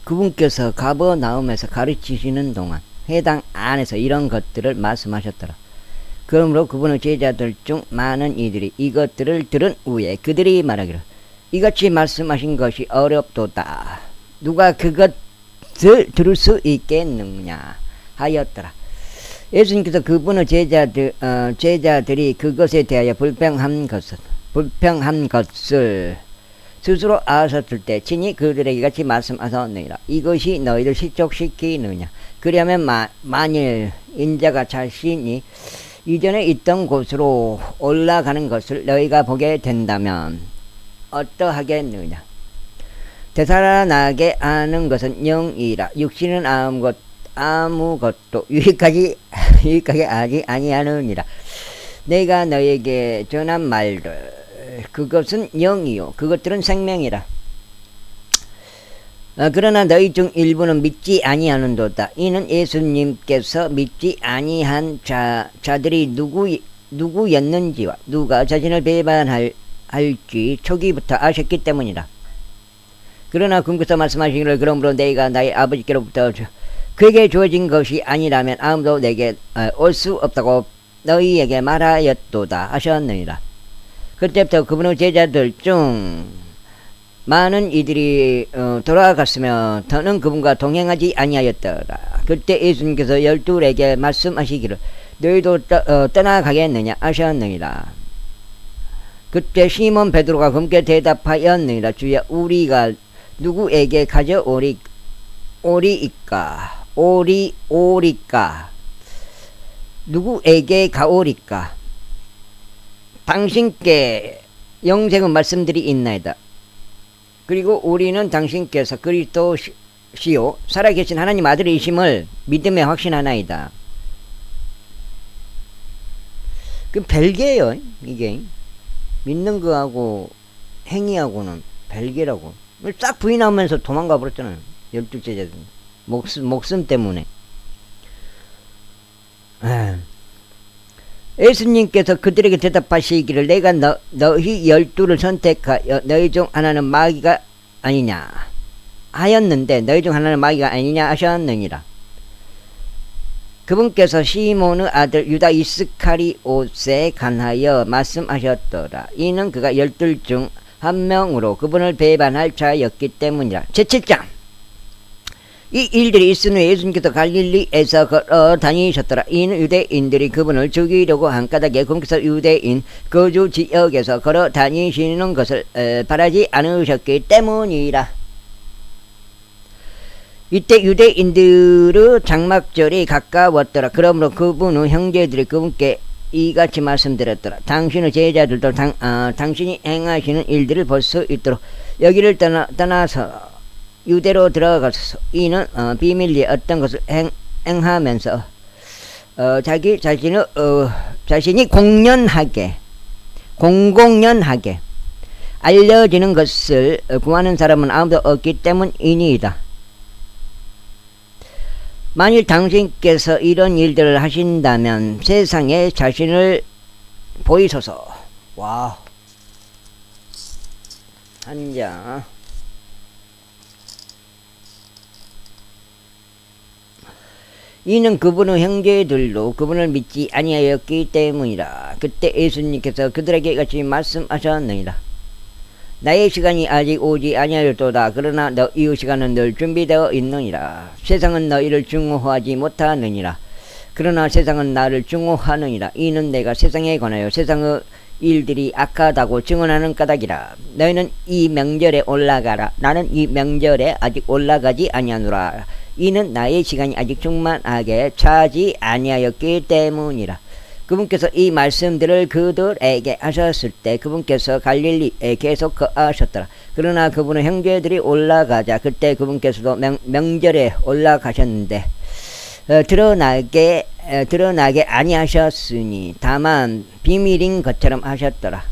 그분께서 가버나움에서 가르치시는 동안 해당 안에서 이런 것들을 말씀하셨더라. 그러므로 그분의 제자들 중 많은 이들이 이것들을 들은 후에 그들이 말하기를 이같이 말씀하신 것이 어렵도다. 누가 그것을 들을 수 있겠느냐 하였더라. 예수님께서 그분의 제자들이 그것에 대하여 불평한 것을 스스로 아셨을 때 친히 그들에게 같이 말씀하셨느니라. 이것이 너희를 실족시키느냐. 그러면 만일 인자가 자신이 이전에 있던 곳으로 올라가는 것을 너희가 보게 된다면 어떠하겠느냐. 되살아나게 하는 것은 영이라. 육신은 아무것도 유익하게 하지 아니하느니라. 내가 너에게 전한 말들 그것은 영이요 그것들은 생명이라. 그러나 너희 중 일부는 믿지 아니하는도다. 이는 예수님께서 믿지 아니한 자들이 누구였는지와 누가 자신을 배반할지 초기부터 아셨기 때문이라. 그러나 그분께서 말씀하시기를 그러므로 내가 나의 아버지께로부터 그에게 주어진 것이 아니라면 아무도 내게 올 수 없다고 너희에게 말하였도다 하셨느니라. 그때부터 그분의 제자들 중 많은 이들이 돌아갔으며 더는 그분과 동행하지 아니하였더라. 그때 예수님께서 12에게 말씀하시기를 너희도 떠나가겠느냐 하셨느니라. 그때 시몬 베드로가 그분께 대답하였느니라. 주여 우리가 누구에게 가져오리까 누구에게 가오리까. 당신께 영생의 말씀들이 있나이다. 그리고 우리는 당신께서 그리스도시요 살아계신 하나님 아들이심을 믿음에 확신하나이다. 그 별개예요. 이게 믿는 거하고 행위하고는 별개라고. 싹 부인하면서 도망가 버렸잖아요. 12제자들 목숨 때문에. 예수님께서 그들에게 대답하시기를 내가 너희 12를 선택하여 너희 중 하나는 마귀가 아니냐 하였는데 너희 중 하나는 마귀가 아니냐 하셨느니라. 그분께서 시몬의 아들 유다 이스카리옷에 관하여 말씀하셨더라. 이는 그가 12 중 한 명으로 그분을 배반할 자였기 때문이라. 제7장. 이 일들이 있은 후에 예수님께서 갈릴리에서 걸어 다니셨더라. 이는 유대인들이 그분을 죽이려고 한 까닭에 그분께서 유대인 거주 지역에서 걸어 다니시는 것을 바라지 않으셨기 때문이라. 이때 유대인들의 장막절이 가까웠더라. 그러므로 그분의 형제들이 그분께 이같이 말씀드렸더라. 당신의 제자들도 당신이 행하시는 일들을 볼 수 있도록 여기를 떠나서 유대로 들어가서 이는 비밀리에 어떤 것을 행하면서 자신이 공공연하게 알려지는 것을 구하는 사람은 아무도 없기 때문이니이다. 만일 당신께서 이런 일들을 하신다면 세상에 자신을 보이소서. 와우. 한자. 이는 그분의 형제들도 그분을 믿지 아니하였기 때문이라. 그때 예수님께서 그들에게 같이 말씀하셨느니라. 나의 시간이 아직 오지 아니하였도다. 그러나 너희의 시간은 늘 준비되어 있느니라. 세상은 너희를 증오하지 못하느니라. 그러나 세상은 나를 증오하느니라. 이는 내가 세상에 관하여 세상의 일들이 악하다고 증언하는 까닭이라. 너희는 이 명절에 올라가라. 나는 이 명절에 아직 올라가지 아니하노라. 이는 나의 시간이 아직 충만하게 차지 아니하였기 때문이라. 그분께서 이 말씀들을 그들에게 하셨을 때 그분께서 갈릴리에 계속 거하셨더라. 그러나 그분의 형제들이 올라가자 그때 그분께서도 명절에 올라가셨는데 드러나게 아니하셨으니 다만 비밀인 것처럼 하셨더라.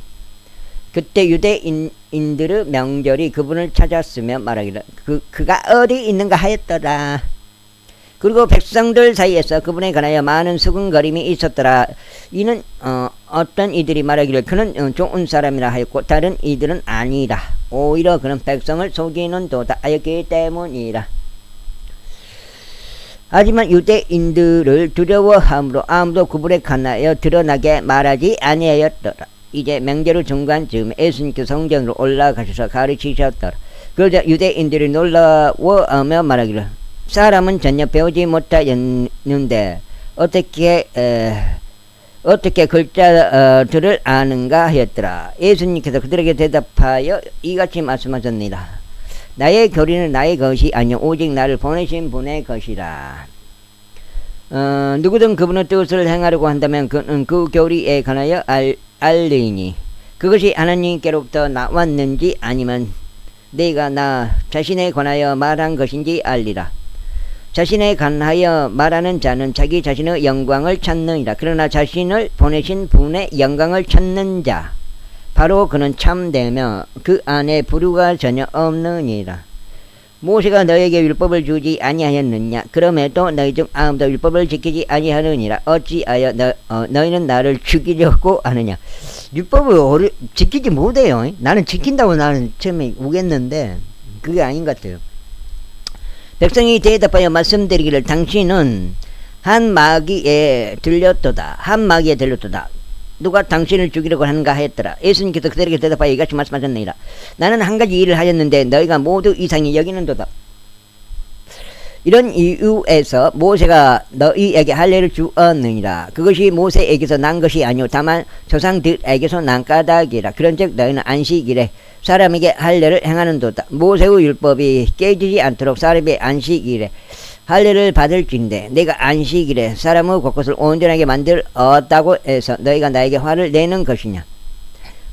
그때 유대인들의 명절이 그분을 찾았으며 말하기를 그가 어디 있는가 하였더라. 그리고 백성들 사이에서 그분에 관하여 많은 수군거림이 있었더라. 이는 어떤 이들이 말하기를 그는 좋은 사람이라 하였고 다른 이들은 아니라 오히려 그는 백성을 속이는 도다 하였기 때문이라. 하지만 유대인들을 두려워함으로 아무도 그분에 관하여 드러나게 말하지 아니하였더라. 이제 명절 중간쯤 예수님께서 성전으로 올라가셔서 가르치셨더라. 그러자 유대인들이 놀라워하며 말하기를 사람은 전혀 배우지 못하였는데 어떻게 글자들을 아는가 하였더라. 예수님께서 그들에게 대답하여 이같이 말씀하셨습니다. 나의 교리는 나의 것이 아니요 오직 나를 보내신 분의 것이라. 누구든 그분의 뜻을 행하려고 한다면 그는 그 교리에 관하여 알리니 그것이 하나님께로부터 나왔는지 아니면 내가 나 자신에 관하여 말한 것인지 알리라. 자신에 관하여 말하는 자는 자기 자신의 영광을 찾느니라. 그러나 자신을 보내신 분의 영광을 찾는 자 바로 그는 참되며 그 안에 불의가 전혀 없느니라. 모세가 너에게 율법을 주지 아니하였느냐? 그럼에도 너희 중 아무도 율법을 지키지 아니하느니라. 어찌하여 너희는 나를 죽이려고 하느냐? 율법을 지키지 못해요. 나는 지킨다고 나는 처음에 우겠는데 그게 아닌 것 같아요. 백성이 대답하여 말씀드리기를 당신은 한 마귀에 들렸도다. 한 마귀에 들렸도다. 누가 당신을 죽이려고 하는가 하였더라. 예수님께서 그들에게 대답하여 이같이 말씀하셨느니라. 나는 한 가지 일을 하였는데 너희가 모두 이상히 여기는도다. 이런 이유에서 모세가 너희에게 할례를 주었느니라. 그것이 모세에게서 난 것이 아니오 다만 조상들에게서 난 까닭이라. 그런즉 너희는 안식일에 사람에게 할례를 행하는도다. 모세의 율법이 깨지지 않도록 사람의 안식일에 할례를 받을진대 내가 안식일에 사람의 곳곳을 온전하게 만들었다고 해서 너희가 나에게 화를 내는 것이냐?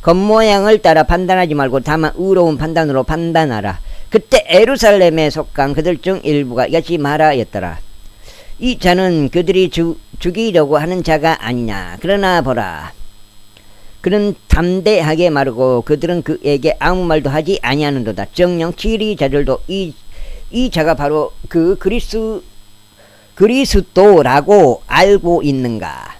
겉모양을 따라 판단하지 말고 다만 의로운 판단으로 판단하라. 그때 에루살렘에 속한 그들 중 일부가 이같이 말하였더라. 이 자는 그들이 죽이려고 하는 자가 아니냐. 그러나 보라, 그는 담대하게 말하고 그들은 그에게 아무 말도 하지 아니하는도다. 정녕 지리자들도 이 자가 바로 그 그리스도라고 알고 있는가?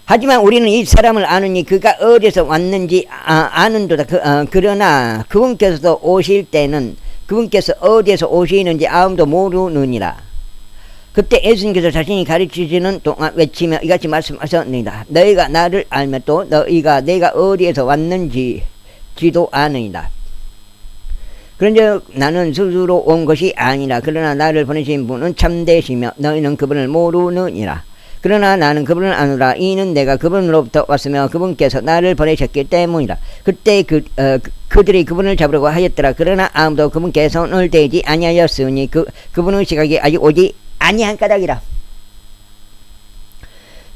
하지만 우리는 이 사람을 아느니 그가 어디서 왔는지 아는도다. 그러나 그분께서도 오실 때는 그분께서 어디에서 오시는지 아무도 모르느니라. 그때 예수님께서 자신이 가르치시는 동안 외치며 이같이 말씀하셨느니라. 너희가 나를 알면 또 너희가 내가 어디에서 왔는지도 아느니라. 그런즉 나는 스스로 온 것이 아니라 그러나 나를 보내신 분은 참되시며 너희는 그분을 모르느니라. 그러나 나는 그분을 아노라. 이는 내가 그분으로부터 왔으며 그분께서 나를 보내셨기 때문이라. 그때 그들이 그분을 잡으려고 하였더라. 그러나 아무도 그분께 손을 대지 아니하였으니 그분의 시각이 아직 오지 아니한 까닭이라.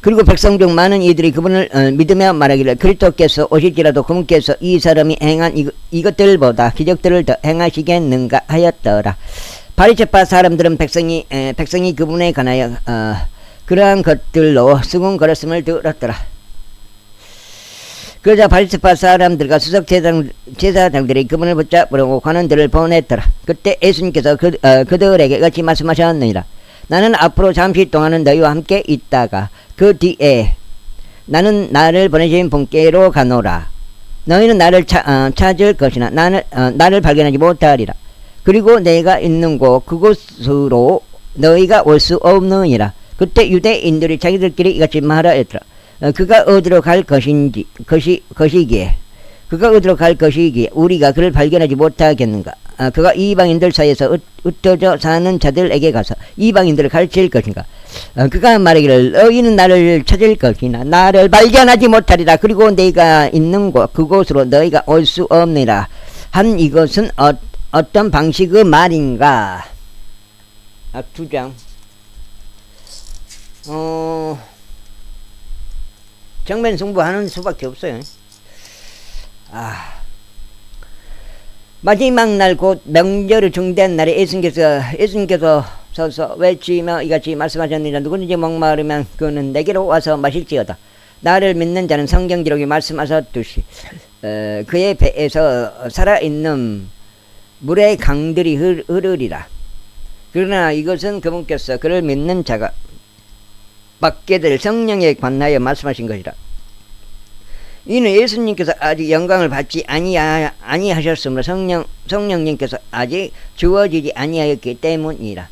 그리고 백성 중 많은 이들이 그분을 믿으며 말하기를 그리스도께서 오실지라도 그분께서 이 사람이 행한 이것들보다 기적들을 더 행하시겠는가 하였더라. 바리새파 사람들은 백성이 그분에 관하여 그러한 것들로 수군거렸음을 들었더라. 그러자 바리새파 사람들과 수석 제사장들이 그분을 붙잡으려고 관원들을 보냈더라. 그때 예수님께서 그들에게 같이 말씀하셨느니라. 나는 앞으로 잠시 동안은 너희와 함께 있다가 그 뒤에 나는 나를 보내신 분께로 가노라. 너희는 나를 찾을 것이나 나를 발견하지 못하리라. 그리고 내가 있는 곳 그곳으로 너희가 올 수 없느니라. 그때 유대인들이 자기들끼리 이같이 말하였더라. 그가 어디로 갈 것이기에 우리가 그를 발견하지 못하겠는가? 그가 이방인들 사이에서 흩어져 사는 자들에게 가서 이방인들을 가르칠 것인가? 그가 말하기를 너희는 나를 찾을 것이나 나를 발견하지 못하리라. 그리고 내가 있는 곳 그곳으로 너희가 올 수 없느니라. 한 이것은 어떤 방식의 말인가? 두 장. 정면 승부하는 수밖에 없어요. 마지막 날 곧 명절을 중대한 날에 예수님께서 서서 외치며 이같이 말씀하셨느니라. 누구든지 목마르면 그는 내게로 와서 마실지어다. 나를 믿는 자는 성경 기록이 말씀하셨듯이 그의 배에서 살아있는 물의 강들이 흐르리라. 그러나 이것은 그분께서 그를 믿는 자가 받게 될 성령에 관하여 말씀하신 것이라. 이는 예수님께서 아직 영광을 받지 아니하셨으므로 성령님께서 아직 주어지지 아니하였기 때문이라.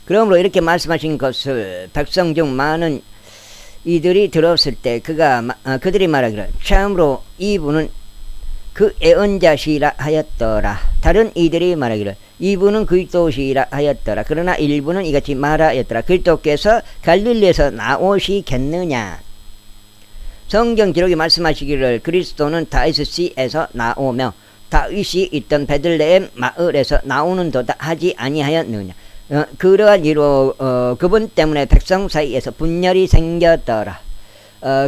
그러므로 이렇게 말씀하신 것을 백성 중 많은 이들이 들었을 때 그들이 말하기를 참으로 이분은 그 예언자시라 하였더라. 다른 이들이 말하기를 이분은 그리스도시라 하였더라. 그러나 일부는 이같이 말하였더라. 그리스도께서 갈릴리에서 나오시겠느냐. 성경 기록이 말씀하시기를 그리스도는 다윗씨에서 나오며 다윗이 있던 베들레헴 마을에서 나오는도다 하지 아니하였느냐. 그러한 이로 그분 때문에 백성 사이에서 분열이 생겼더라.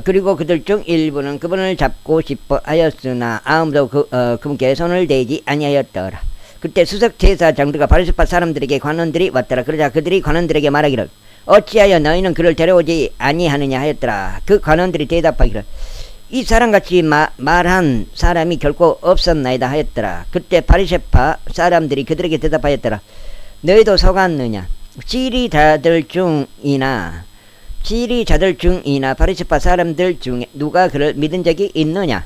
그리고 그들 중 일부는 그분을 잡고 싶어 하였으나 아무도 그분께 손을 대지 아니하였더라. 그때 수석 제사장들과 바리새파 사람들에게 관원들이 왔더라. 그러자 그들이 관원들에게 말하기를 어찌하여 너희는 그를 데려오지 아니하느냐 하였더라. 그 관원들이 대답하기를 이 사람같이 말한 사람이 결코 없었나이다 하였더라. 그때 바리새파 사람들이 그들에게 대답하였더라. 너희도 속았느냐? 지리자들 중이나 바리새파 사람들 중에 누가 그를 믿은 적이 있느냐?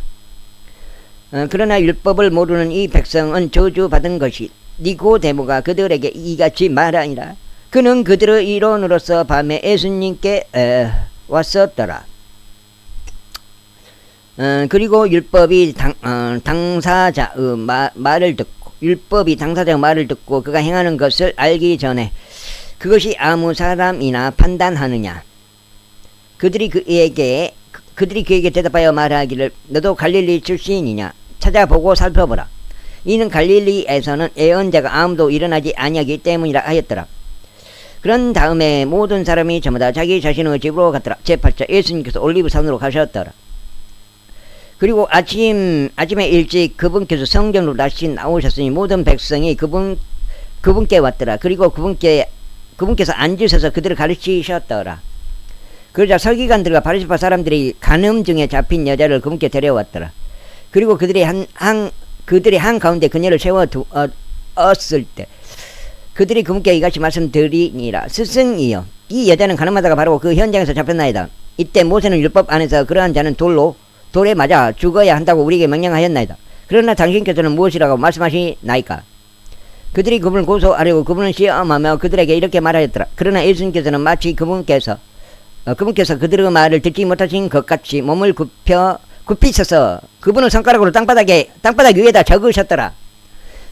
그러나 율법을 모르는 이 백성은 저주받은 것이 니고데모가 그들에게 이같이 말하니라. 그는 그들의 이론으로서 밤에 예수님께 왔었더라. 그리고 율법이 당사자의 말을 듣고 그가 행하는 것을 알기 전에 그것이 아무 사람이나 판단하느냐. 그들이 그에게 대답하여 말하기를 너도 갈릴리 출신이냐. 찾아보고 살펴보라. 이는 갈릴리에서는 예언자가 아무도 일어나지 아니하기 때문이라 하였더라. 그런 다음에 모든 사람이 전부 다 자기 자신의 집으로 갔더라. 제8자 예수님께서 올리브산으로 가셨더라. 그리고 아침에 일찍 그분께서 성전으로 다시 나오셨으니 모든 백성이 그분께 왔더라. 그리고 그분께서 앉으셔서 그들을 가르치셨더라. 그러자 서기관들과 바리새파 사람들이 간음 중에 잡힌 여자를 그분께 데려왔더라. 그리고 그들이 한 가운데 그녀를 세워두었을 때 그들이 그분께 이같이 말씀드리니라. 스승이여, 이 여자는 간음하다가 바로 그 현장에서 잡혔나이다. 이때 모세는 율법 안에서 그러한 자는 돌에 맞아 죽어야 한다고 우리에게 명령하였나이다. 그러나 당신께서는 무엇이라고 말씀하시나이까? 그들이 그분을 고소하려고 그분을 시험하며 그들에게 이렇게 말하였더라. 그러나 예수님께서는 마치 그분께서 그들의 말을 듣지 못하신 것 같이 몸을 굽히 서서 그분을 손가락으로 땅바닥 위에다 적으셨더라.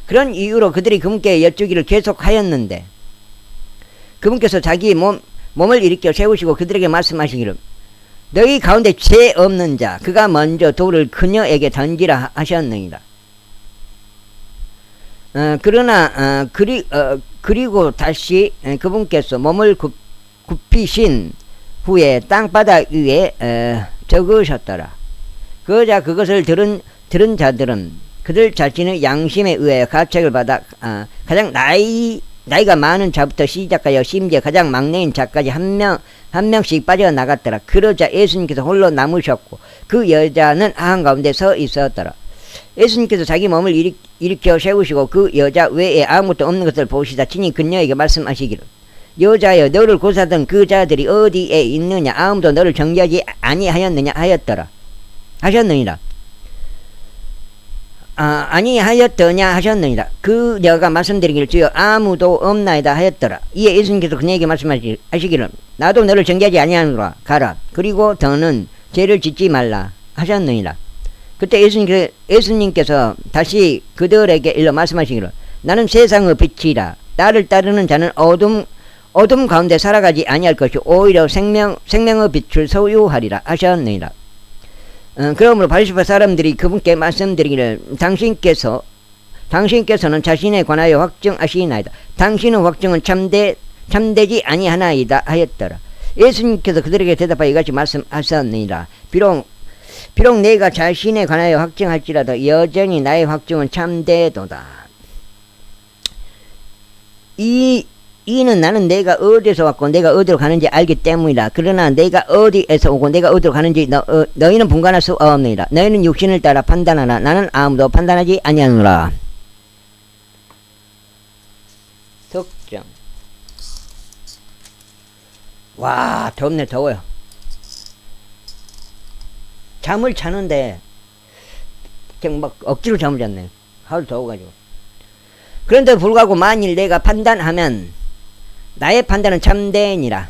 그런 이유로 그들이 그분께 여쭈기를 계속하였는데 그분께서 자기 몸을 일으켜 세우시고 그들에게 말씀하시기를 너희 가운데 죄 없는 자 그가 먼저 돌을 그녀에게 던지라 하셨느니라. 그리고 다시 그분께서 몸을 굽히신 후에 땅바닥 위에 적으셨더라. 그러자 그것을 들은 자들은 그들 자신의 양심에 의해 가책을 받아 가장 나이가 많은 자부터 시작하여 심지어 가장 막내인 자까지 한 명씩 빠져나갔더라. 그러자 예수님께서 홀로 남으셨고 그 여자는 한가운데 서 있었더라. 예수님께서 자기 몸을 일으켜 세우시고 그 여자 외에 아무것도 없는 것을 보시다 친히 그녀에게 말씀하시기를 여자여 너를 고사던 그 자들이 어디에 있느냐 아무도 너를 정죄하지 아니하였느냐 하셨느니라. 아니하였더냐 하셨느니라. 그녀가 말씀드리기를 주여 아무도 없나이다 하였더라. 이에 예수님께서 그녀에게 말씀하시기를 나도 너를 정죄하지 아니하노라 가라. 그리고 더는 죄를 짓지 말라 하셨느니라. 그때 예수님께서 다시 그들에게 일러 말씀하시기를 나는 세상의 빛이라. 나를 따르는 자는 어둠 가운데 살아가지 아니할 것이 오히려 생명의 빛을 소유하리라 하셨느니라. 그러므로 바리새파 사람들이 그분께 말씀드리기를 당신께서는 자신에 관하여 확증하시나이다. 당신의 확증은 참되지 아니하나이다 하였더라. 예수님께서 그들에게 대답하여 이같이 말씀하셨느니라. 비록 내가 자신에 관하여 확증할지라도 여전히 나의 확증은 참되도다. 이는 나는 내가 어디에서 왔고 내가 어디로 가는지 알기 때문이라. 그러나 내가 어디에서 오고 내가 어디로 가는지 너희는 분간할 수 없느니라. 너희는 육신을 따라 판단하나 나는 아무도 판단하지 아니하노라. 득정. 와 덥네. 더워요. 잠을 자는데 그냥 막 억지로 잠을 잤네. 하루 더워가지고. 그런데 불구하고 만일 내가 판단하면 나의 판단은 참되니라.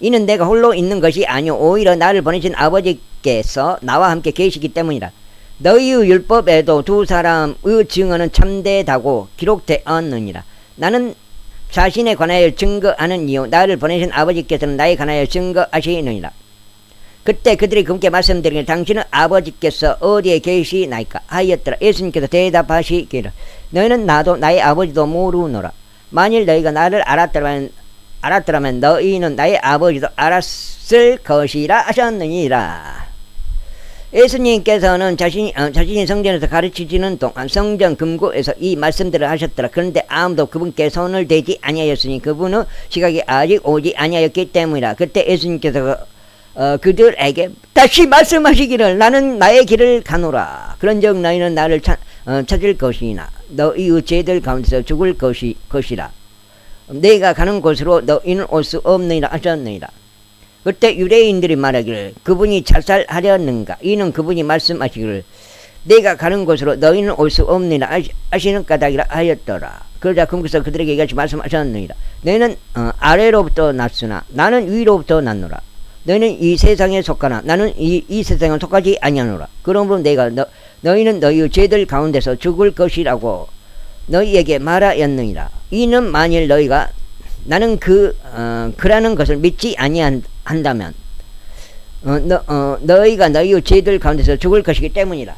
이는 내가 홀로 있는 것이 아니오 오히려 나를 보내신 아버지께서 나와 함께 계시기 때문이라. 너희의 율법에도 두 사람의 증언은 참되다고 기록되었느니라. 나는 자신에 관하여 증거하는 이유 나를 보내신 아버지께서는 나에 관하여 증거하시느니라. 그때 그들이 그분께 말씀드리기를 당신은 아버지께서 어디에 계시나이까 하였더라. 예수님께서 대답하시기를 너희는 나도 나의 아버지도 모르노라. 만일 너희가 나를 알았더라면 너희는 나의 아버지도 알았을 것이라 하셨느니라. 예수님께서는 자신이 성전에서 가르치시는 동안 성전 금고에서 이 말씀들을 하셨더라. 그런데 아무도 그분께 손을 대지 아니하였으니 그분의 시각이 아직 오지 아니하였기 때문이라. 그때 예수님께서 그들에게 다시 말씀하시기를 나는 나의 길을 가노라. 그런즉 너희는 나를 찾을 것이나 너희의 죄들 가운데서 죽을 것이라. 내가 가는 곳으로 너희는 올 수 없느니라 하셨느니라. 그때 유대인들이 말하기를 그분이 자살하려는가. 이는 그분이 말씀하시기를 내가 가는 곳으로 너희는 올 수 없느니라 하시는 까닭이라 하였더라. 그러자 그분께서 그들에게 이같이 말씀하셨느니라. 너희는 아래로부터 났으나 나는 위로부터 났노라. 너희는 이 세상에 속하나 나는 이 세상에 속하지 아니하노라. 그러므로 내가 너희는 너희의 죄들 가운데서 죽을 것이라고 너희에게 말하였느니라. 이는 만일 너희가 나는 그라는 것을 믿지 아니한다면 너희가 너희의 죄들 가운데서 죽을 것이기 때문이라.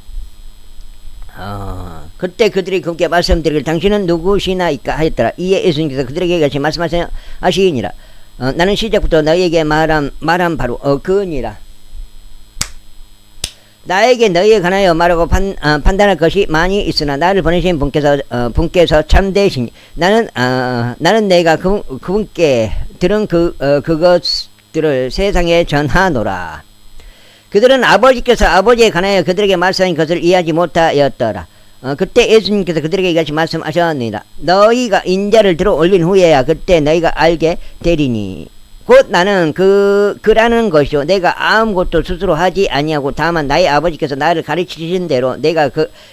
그때 그들이 그분께 말씀드리기를 당신은 누구시나이까 하였더라. 이에 예수님께서 그들에게 같이 말씀하시니라. 나는 시작부터 너희에게 말한 바로 그니라. 나에게 너희에 관하여 말하고 판단할 것이 많이 있으나 나를 보내신 분께서 참되시니 나는 내가 그분께 들은 그것들을 세상에 전하노라. 그들은 아버지께서 아버지에 관하여 그들에게 말씀하신 것을 이해하지 못하였더라. 그때 예수님께서 그들에게 이같이 말씀하셨느니라. 너희가 인자를 들어 올린 후에야 그때 너희가 알게 되리니 곧 나는 그라는 것이요 내가 아무것도 스스로 하지 아니하고 다만 나의 아버지께서 나를 가르치신 대로 내가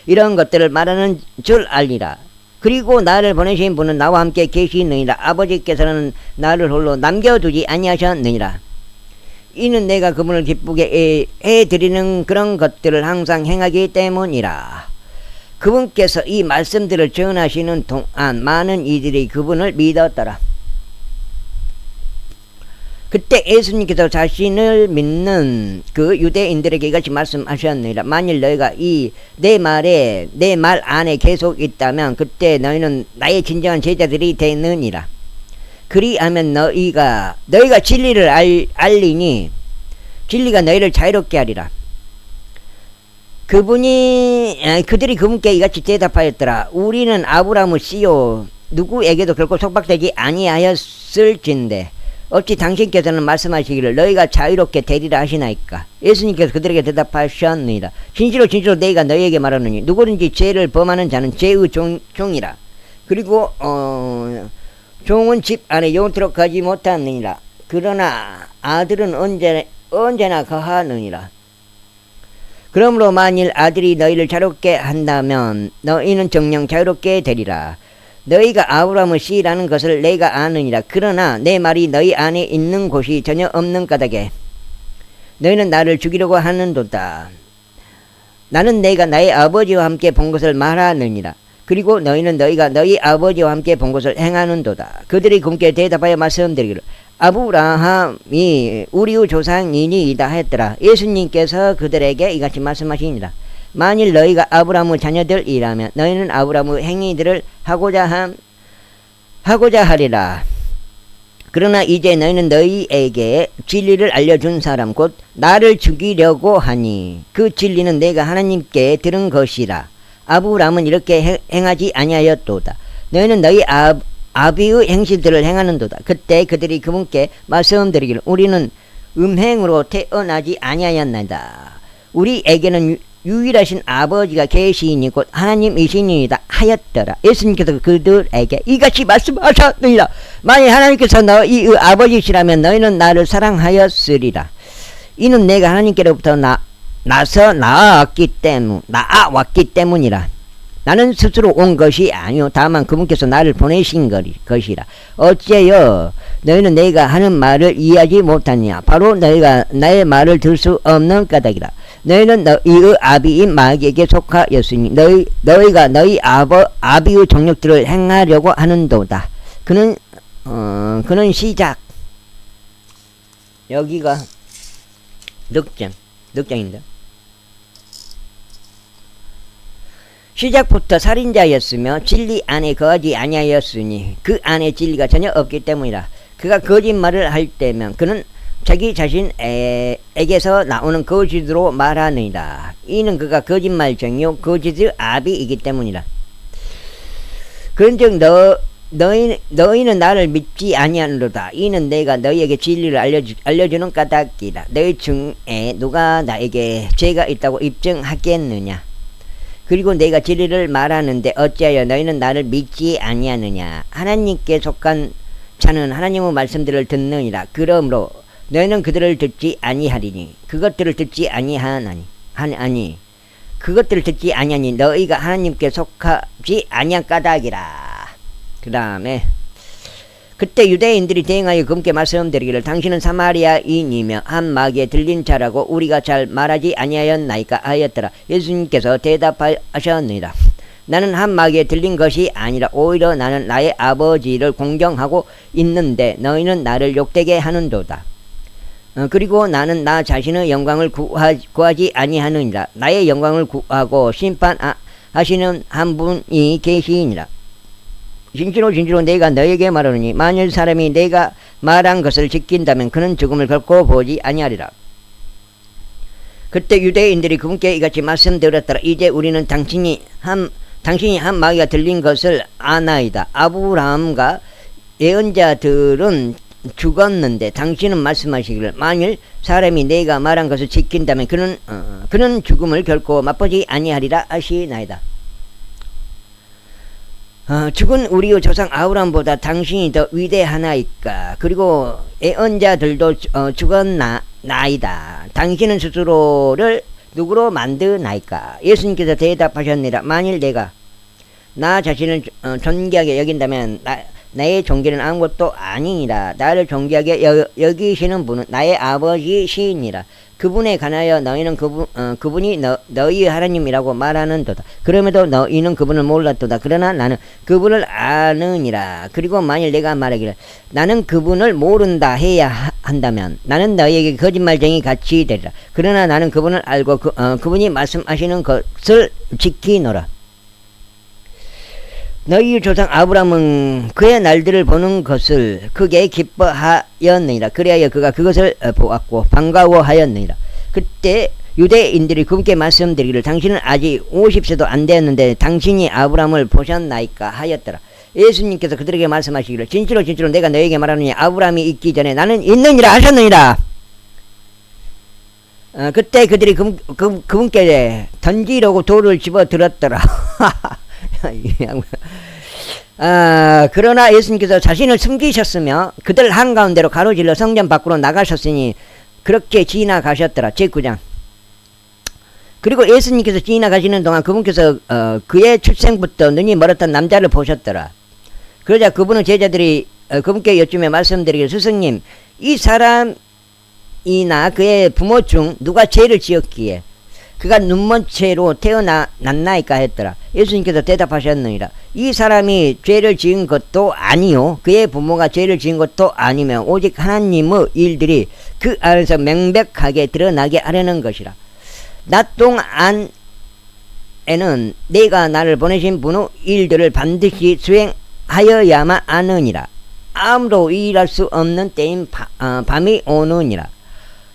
이런 것들을 말하는 줄 알리라. 그리고 나를 보내신 분은 나와 함께 계시느니라. 아버지께서는 나를 홀로 남겨두지 아니하셨느니라. 이는 내가 그분을 기쁘게 해드리는 그런 것들을 항상 행하기 때문이라. 그분께서 이 말씀들을 전하시는 동안 많은 이들이 그분을 믿었더라. 그때 예수님께서 자신을 믿는 그 유대인들에게 이같이 말씀하셨느니라. 만일 너희가 내 말 안에 계속 있다면 그때 너희는 나의 진정한 제자들이 되느니라. 그리하면 너희가 진리를 알리니 진리가 너희를 자유롭게 하리라. 그들이 그분께 이같이 대답하였더라. 우리는 아브라함의 씨요 누구에게도 결코 속박되지 아니하였을진데 어찌 당신께서는 말씀하시기를 너희가 자유롭게 되리라 하시나이까. 예수님께서 그들에게 대답하셨느니라. 진실로 내가 너희에게 말하노니 누구든지 죄를 범하는 자는 죄의 종이라. 그리고 종은 집 안에 영원토록 가지 못하느니라. 그러나 아들은 언제나 거하느니라. 그러므로 만일 아들이 너희를 자유롭게 한다면 너희는 정녕 자유롭게 되리라. 너희가 아브라함의 씨라는 것을 내가 아느니라. 그러나 내 말이 너희 안에 있는 곳이 전혀 없는 까닭에 너희는 나를 죽이려고 하는도다. 나는 내가 나의 아버지와 함께 본 것을 말하느니라. 그리고 너희는 너희가 너희 아버지와 함께 본 것을 행하는도다. 그들이 그분께 대답하여 말씀드리기를 아브라함이 우리의 조상이니이다 했더라. 예수님께서 그들에게 이같이 말씀하시니라. 만일 너희가 아브라함의 자녀들이라면 너희는 아브라함의 행위들을 하고자 하리라. 그러나 이제 너희는 너희에게 진리를 알려준 사람 곧 나를 죽이려고 하니 그 진리는 내가 하나님께 들은 것이라. 아브라함은 이렇게 행하지 아니하였도다. 너희는 너희 아비의 행실들을 행하는도다. 그때 그들이 그분께 말씀드리기를 우리는 음행으로 태어나지 아니하였나이다. 우리에게는 유일하신 아버지가 계시니 곧 하나님이시니이다 하였더라. 예수님께서 그들에게 이같이 말씀하셨느니라. 만일 하나님께서 너희의 아버지시라면 너희는 나를 사랑하였으리라. 이는 내가 하나님께로부터 나아왔기 때문이라. 나는 스스로 온 것이 아니요 다만 그분께서 나를 보내신 것이라. 어째요 너희는 내가 하는 말을 이해하지 못하느냐. 바로 너희가 나의 말을 들 수 없는 까닭이라. 너희는 너희의 아비인 마귀에게 속하였으니 너희가 너희 아비의 정력들을 행하려고 하는도다. 그는 시작. 여기가 늑장입니다. 시작부터 살인자였으며 진리 안에 거하지 아니하였으니 그 안에 진리가 전혀 없기 때문이라. 그가 거짓말을 할 때면 그는 자기 자신에게서 나오는 거짓으로 말하느니라. 이는 그가 거짓말쟁이요 거짓의 아비이기 때문이라. 그런즉 너희는 나를 믿지 아니하노라. 이는 내가 너희에게 진리를 알려주는 까닭이라. 너희 중에 누가 나에게 죄가 있다고 입증하겠느냐. 그리고 내가 진리를 말하는데 어찌하여 너희는 나를 믿지 아니하느냐. 하나님께 속한 자는 하나님의 말씀들을 듣느니라. 그러므로 너희는 그들을 듣지 아니하리니 그것들을 듣지 아니하니 그것들을 듣지 아니하니 너희가 하나님께 속하지 아니한 까닭이라. 그 다음에 그때 유대인들이 대응하여 그분께 말씀드리기를 당신은 사마리아인이며 한 마귀에 들린 자라고 우리가 잘 말하지 아니하였나이까 하였더라. 예수님께서 대답하셨느니라. 나는 한 마귀에 들린 것이 아니라 오히려 나는 나의 아버지를 공경하고 있는데 너희는 나를 욕되게 하는도다. 그리고 나는 나 자신의 영광을 구하지 아니하느니라. 나의 영광을 구하고 심판하시는 한 분이 계시니라. 진실로 내가 너에게 말하노니 만일 사람이 내가 말한 것을 지킨다면 그는 죽음을 결코 보지 아니하리라. 그때 유대인들이 그분께 이같이 말씀드렸더라. 이제 우리는 당신이 한 마귀가 들린 것을 아나이다. 아브라함과 예언자들은 죽었는데 당신은 말씀하시기를 만일 사람이 내가 말한 것을 지킨다면 그는 죽음을 결코 맛보지 아니하리라 하시나이다. 죽은 우리의 조상 아브라함보다 당신이 더 위대하나이까. 그리고 예언자들도 죽었나이다. 당신은 스스로를 누구로 만드나이까. 예수님께서 대답하셨느니라. 만일 내가 나 자신을 존귀하게 여긴다면 나의 존귀는 아무것도 아니니라. 나를 존귀하게 여기시는 분은 나의 아버지시니라. 그분에 관하여 너희는 그분이 너희의 하나님이라고 말하는도다. 그럼에도 너희는 그분을 몰랐도다. 그러나 나는 그분을 아느니라. 그리고 만일 내가 말하기를 나는 그분을 모른다 해야 한다면 나는 너희에게 거짓말쟁이 같이 되리라. 그러나 나는 그분을 알고 그분이 말씀하시는 것을 지키노라. 너희 조상 아브라함은 그의 날들을 보는 것을 크게 기뻐하였느니라. 그리하여 그가 그것을 보았고 반가워하였느니라. 그때 유대인들이 그분께 말씀드리기를 당신은 아직 50세도 안 되었는데 당신이 아브라함을 보셨나이까 하였더라. 예수님께서 그들에게 말씀하시기를 진실로 내가 너에게 말하느니 아브라함이 있기 전에 나는 있느니라 하셨느니라. 그때 그들이 그분께 던지려고 돌을 집어 들었더라. 그러나 예수님께서 자신을 숨기셨으며 그들 한가운데로 가로질러 성전 밖으로 나가셨으니 그렇게 지나가셨더라. 제9장. 그리고 예수님께서 지나가시는 동안 그분께서 그의 출생부터 눈이 멀었던 남자를 보셨더라. 그러자 그분은 제자들이 그분께 여쭈며 말씀드리기를 스승님 이 사람이나 그의 부모 중 누가 죄를 지었기에 그가 눈먼 채로 태어났나이까 했더라. 예수님께서 대답하셨느니라. 이 사람이 죄를 지은 것도 아니요 그의 부모가 죄를 지은 것도 아니며 오직 하나님의 일들이 그 안에서 명백하게 드러나게 하려는 것이라. 낮 동안에는 내가 나를 보내신 분의 일들을 반드시 수행하여야만 하느니라. 아무도 일할 수 없는 때인 밤이 오느니라.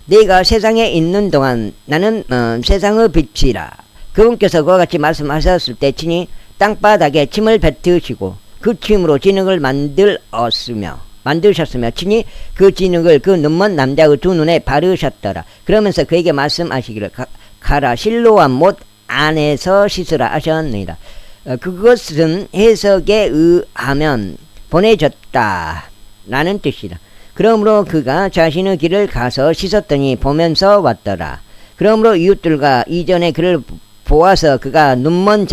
내가 세상에 있는 동안 나는 세상의 빛이라. 그분께서 그와 같이 말씀하셨을 때 친히 땅바닥에 침을 뱉으시고 그 침으로 진흙을 만드셨으며 친히 그 진흙을 그 눈먼 남자의 두 눈에 바르셨더라. 그러면서 그에게 말씀하시기를 가라 실로암 못 안에서 씻으라 하셨느니라. 그것은 해석에 의하면 보내졌다 라는 뜻이다. 그러므로 그가 자신의 길을 가서 씻었더니 보면서 왔더라. 그러므로 이웃들과 이전에 그를 보아서 그가 눈먼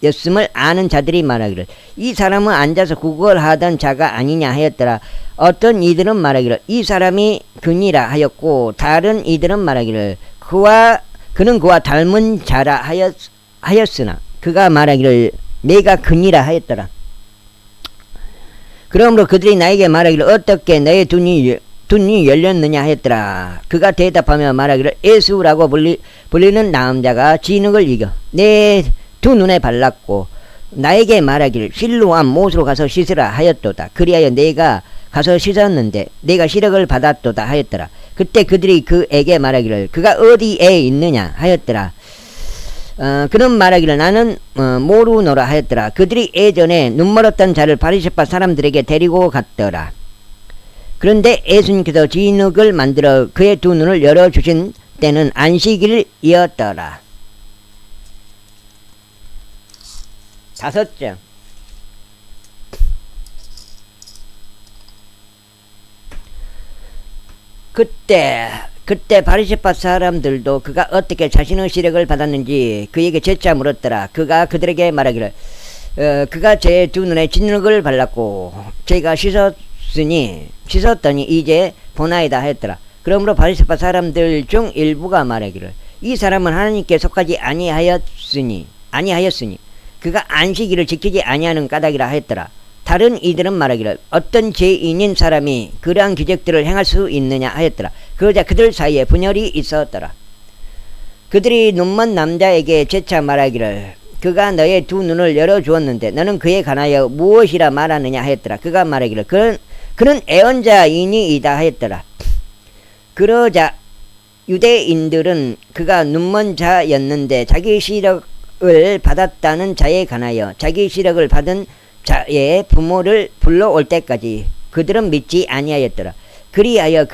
였음을 아는 자들이 말하기를 이 사람은 앉아서 구걸하던 자가 아니냐 하였더라. 어떤 이들은 말하기를 이 사람이 그니라 하였고 다른 이들은 말하기를 그는 그와 닮은 자라 하였으나 그가 말하기를 내가 그니라 하였더라. 그러므로 그들이 나에게 말하기를 어떻게 너의 눈이 열렸느냐 하였더라. 그가 대답하며 말하기를 예수라고 불리는 남자가 진흙을 이겨 내 두 눈에 발랐고 나에게 말하기를 실로암 못으로 가서 씻으라 하였도다. 그리하여 내가 가서 씻었는데 내가 시력을 받았도다 하였더라. 그때 그들이 그에게 말하기를 그가 어디에 있느냐 하였더라. 그는 말하기를 나는 모르노라 하였더라. 그들이 예전에 눈멀었던 자를 바리새파 사람들에게 데리고 갔더라. 그런데 예수님께서 진흙을 만들어 그의 두 눈을 열어주신 때는 안식일이었더라. 다섯째, 그때 바리새파 사람들도 그가 어떻게 자신의 시력을 받았는지 그에게 재차 물었더라. 그가 그들에게 말하기를 그가 제 두 눈에 진흙을 발랐고 제가 씻었더니 이제 보나이다 하였더라. 그러므로 바리새파 사람들 중 일부가 말하기를 이 사람은 하나님께 속하지 아니하였으니 그가 안식일을 지키지 아니하는 까닭이라 하였더라. 다른 이들은 말하기를 어떤 죄인인 사람이 그러한 기적들을 행할 수 있느냐 하였더라. 그러자 그들 사이에 분열이 있었더라. 그들이 눈먼 남자에게 재차 말하기를 그가 너의 두 눈을 열어주었는데 너는 그에 관하여 무엇이라 말하느냐 하였더라. 그가 말하기를 그는 애언자이니이다 하였더라. 그러자 유대인들은 그가 눈먼 자였는데 자기 시력을 받았다는 자에 관하여 자기 시력을 받은 자의 부모를 불러올 때까지 그들은 믿지 아니하였더라. 그리하여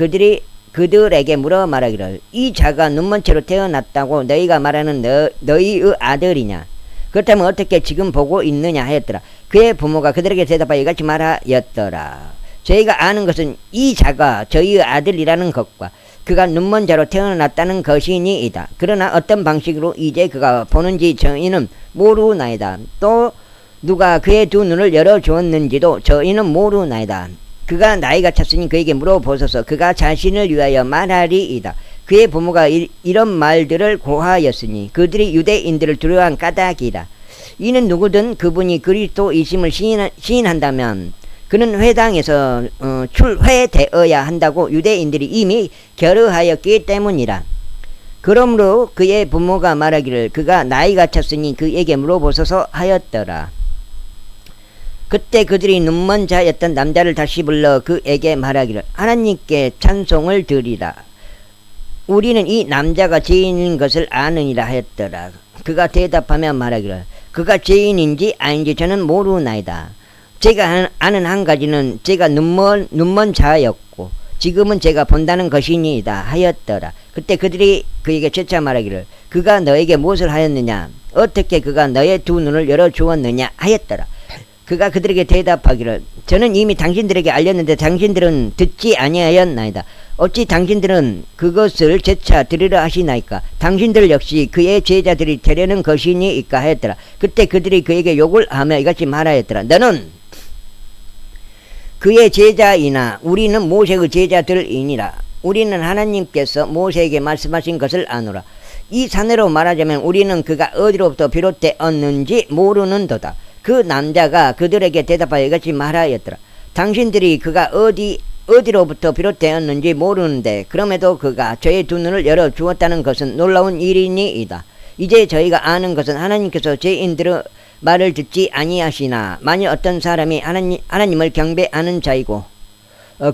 그들에게 물어 말하기를 이 자가 눈먼 채로 태어났다고 너희가 말하는 너희의 아들이냐? 그렇다면 어떻게 지금 보고 있느냐 하였더라. 그의 부모가 그들에게 대답하여 이같이 말하였더라. 저희가 아는 것은 이 자가 저희의 아들이라는 것과 그가 눈먼 자로 태어났다는 것이니이다. 그러나 어떤 방식으로 이제 그가 보는지 저희는 모르나이다. 또 누가 그의 두 눈을 열어주었는지도 저희는 모르나이다. 그가 나이가 찼으니 그에게 물어보소서. 그가 자신을 위하여 말하리이다. 그의 부모가 이런 말들을 고하였으니 그들이 유대인들을 두려워한 까닭이다. 이는 누구든 그분이 그리스도이심을 시인한다면 그는 회당에서 출회되어야 한다고 유대인들이 이미 결의하였기 때문이라. 그러므로 그의 부모가 말하기를 그가 나이가 찼으니 그에게 물어보소서 하였더라. 그때 그들이 눈먼 자였던 남자를 다시 불러 그에게 말하기를 하나님께 찬송을 드리라. 우리는 이 남자가 죄인인 것을 아느니라 하였더라. 그가 대답하며 말하기를 그가 죄인인지 아닌지 저는 모르나이다. 제가 아는 한 가지는 제가 눈먼 자였고 지금은 제가 본다는 것이니이다 하였더라. 그때 그들이 그에게 재차 말하기를 그가 너에게 무엇을 하였느냐? 어떻게 그가 너의 두 눈을 열어주었느냐 하였더라. 그가 그들에게 대답하기를 저는 이미 당신들에게 알렸는데 당신들은 듣지 아니하였나이다. 어찌 당신들은 그것을 재차 들으려 하시나이까? 당신들 역시 그의 제자들이 되려는 것이니이까 하였더라. 그때 그들이 그에게 욕을 하며 이같이 말하였더라. 너는 그의 제자이나 우리는 모세의 제자들이니라. 우리는 하나님께서 모세에게 말씀하신 것을 아노라. 이 사내로 말하자면 우리는 그가 어디로부터 비롯되었는지 모르는도다. 그 남자가 그들에게 대답하여 이같이 말하였더라. 당신들이 그가 어디로부터 비롯되었는지 모르는데 그럼에도 그가 저의 두 눈을 열어주었다는 것은 놀라운 일이니이다. 이제 저희가 아는 것은 하나님께서 죄인들의 말을 듣지 아니하시나 만일 어떤 사람이 하나님을 경배하는 자이고